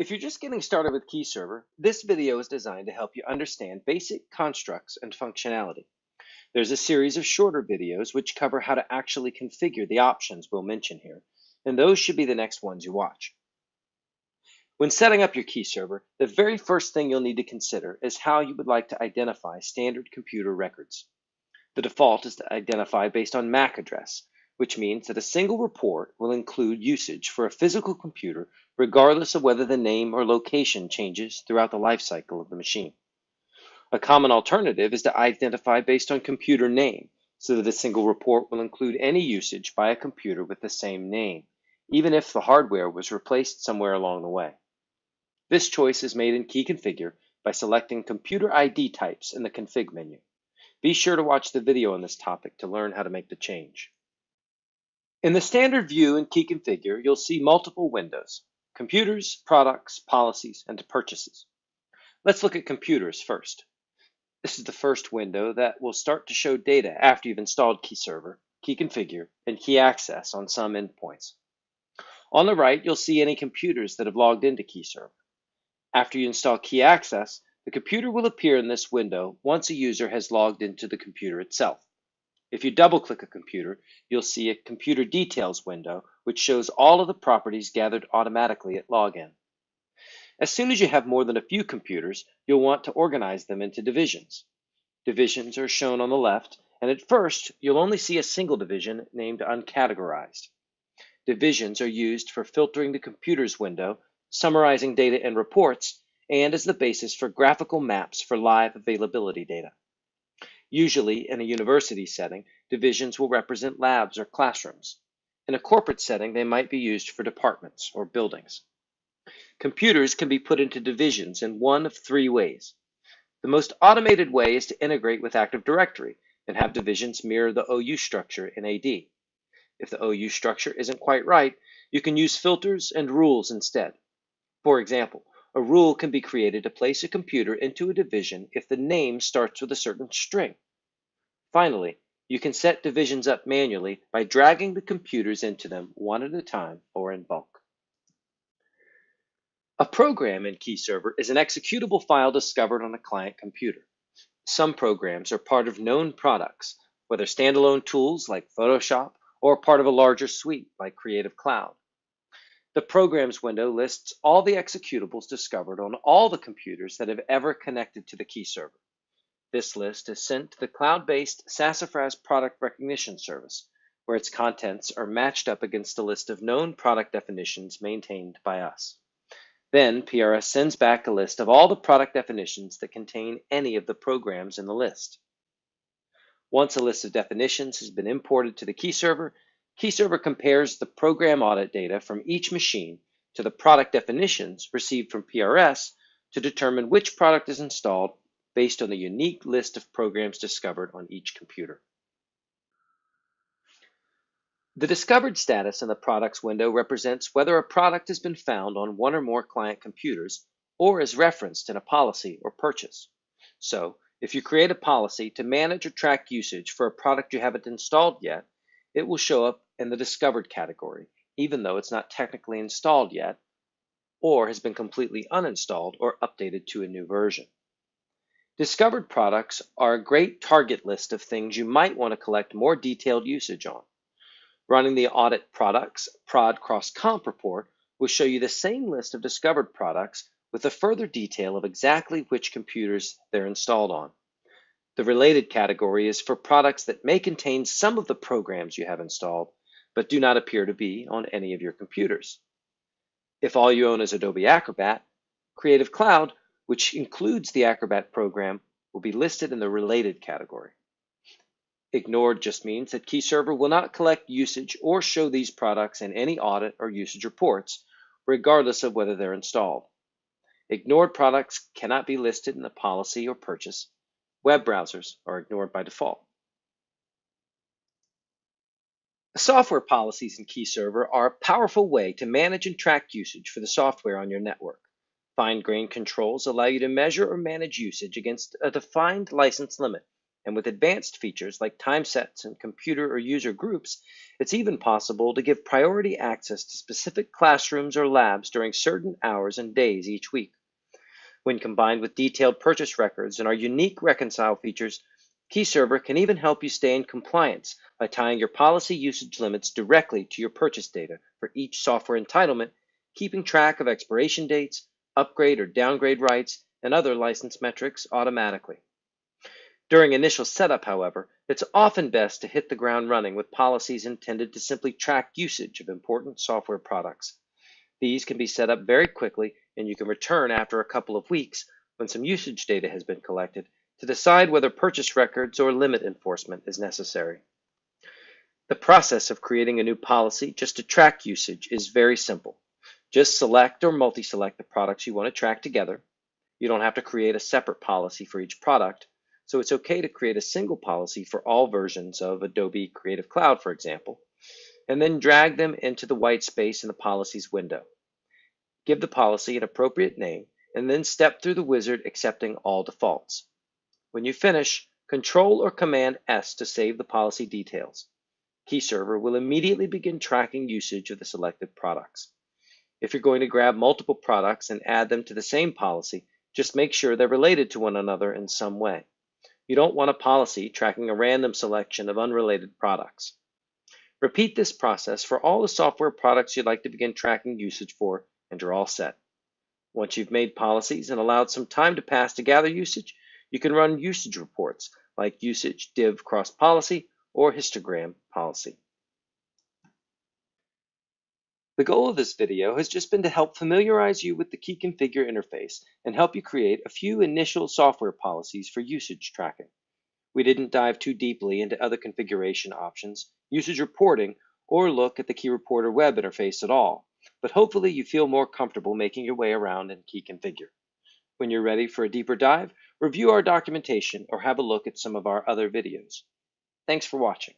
If you're just getting started with KeyServer, this video is designed to help you understand basic constructs and functionality. There's a series of shorter videos which cover how to actually configure the options we'll mention here, and those should be the next ones you watch. When setting up your KeyServer, the very first thing you'll need to consider is how you would like to identify standard computer records. The default is to identify based on MAC address, which means that a single report will include usage for a physical computer regardless of whether the name or location changes throughout the life cycle of the machine. A common alternative is to identify based on computer name, so that a single report will include any usage by a computer with the same name, even if the hardware was replaced somewhere along the way. This choice is made in Key Configure by selecting Computer ID types in the Config menu. Be sure to watch the video on this topic to learn how to make the change. In the standard view in Key Configure, you'll see multiple windows: computers, products, policies, and purchases. Let's look at computers first. This is the first window that will start to show data after you've installed KeyServer, Key Configure, and Key Access on some endpoints. On the right, you'll see any computers that have logged into KeyServer. After you install Key Access, the computer will appear in this window once a user has logged into the computer itself. If you double-click a computer, you'll see a Computer Details window, which shows all of the properties gathered automatically at login. As soon as you have more than a few computers, you'll want to organize them into divisions. Divisions are shown on the left, and at first, you'll only see a single division named Uncategorized. Divisions are used for filtering the computer's window, summarizing data and reports, and as the basis for graphical maps for live availability data. Usually, in a university setting, divisions will represent labs or classrooms. In a corporate setting, they might be used for departments or buildings. Computers can be put into divisions in one of three ways. The most automated way is to integrate with Active Directory and have divisions mirror the OU structure in AD. If the OU structure isn't quite right, you can use filters and rules instead. For example, a rule can be created to place a computer into a division if the name starts with a certain string. Finally, you can set divisions up manually by dragging the computers into them one at a time or in bulk. A program in KeyServer is an executable file discovered on a client computer. Some programs are part of known products, whether standalone tools like Photoshop or part of a larger suite like Creative Cloud. The Programs window lists all the executables discovered on all the computers that have ever connected to the KeyServer. This list is sent to the cloud-based Sassafras Product Recognition Service, where its contents are matched up against a list of known product definitions maintained by us. Then PRS sends back a list of all the product definitions that contain any of the programs in the list. Once a list of definitions has been imported to the KeyServer, KeyServer compares the program audit data from each machine to the product definitions received from PRS to determine which product is installed based on the unique list of programs discovered on each computer. The discovered status in the products window represents whether a product has been found on one or more client computers or is referenced in a policy or purchase. So, if you create a policy to manage or track usage for a product you haven't installed yet, it will show up in the discovered category, even though it's not technically installed yet or has been completely uninstalled or updated to a new version. Discovered products are a great target list of things you might want to collect more detailed usage on. Running the Audit Products Prod Cross Comp report will show you the same list of discovered products with a further detail of exactly which computers they're installed on. The related category is for products that may contain some of the programs you have installed, but do not appear to be on any of your computers. If all you own is Adobe Acrobat, Creative Cloud, which includes the Acrobat program, will be listed in the related category. Ignored just means that KeyServer will not collect usage or show these products in any audit or usage reports, regardless of whether they're installed. Ignored products cannot be listed in the policy or purchase. Web browsers are ignored by default. Software policies in KeyServer are a powerful way to manage and track usage for the software on your network. Fine-grained controls allow you to measure or manage usage against a defined license limit, And with advanced features like time sets and computer or user groups, it's even possible to give priority access to specific classrooms or labs during certain hours and days each week. When combined with detailed purchase records and our unique reconcile features, KeyServer can even help you stay in compliance by tying your policy usage limits directly to your purchase data for each software entitlement, keeping track of expiration dates, upgrade or downgrade rights, and other license metrics automatically. During initial setup, however, it's often best to hit the ground running with policies intended to simply track usage of important software products. These can be set up very quickly, and you can return after a couple of weeks when some usage data has been collected to decide whether purchase records or limit enforcement is necessary. The process of creating a new policy just to track usage is very simple. Just select or multi-select the products you want to track together. You don't have to create a separate policy for each product, so it's okay to create a single policy for all versions of Adobe Creative Cloud, for example, and then drag them into the white space in the policies window. Give the policy an appropriate name, and then step through the wizard accepting all defaults. When you finish, Control or Command S to save the policy details. KeyServer will immediately begin tracking usage of the selected products. If you're going to grab multiple products and add them to the same policy, just make sure they're related to one another in some way. You don't want a policy tracking a random selection of unrelated products. Repeat this process for all the software products you'd like to begin tracking usage for, and you're all set. Once you've made policies and allowed some time to pass to gather usage, you can run usage reports like usage div cross policy or histogram policy. The goal of this video has just been to help familiarize you with the Key Configure interface and help you create a few initial software policies for usage tracking. We didn't dive too deeply into other configuration options, usage reporting, or look at the Key Reporter web interface at all, but hopefully you feel more comfortable making your way around in Key Configure. When you're ready for a deeper dive, review our documentation or have a look at some of our other videos. Thanks for watching.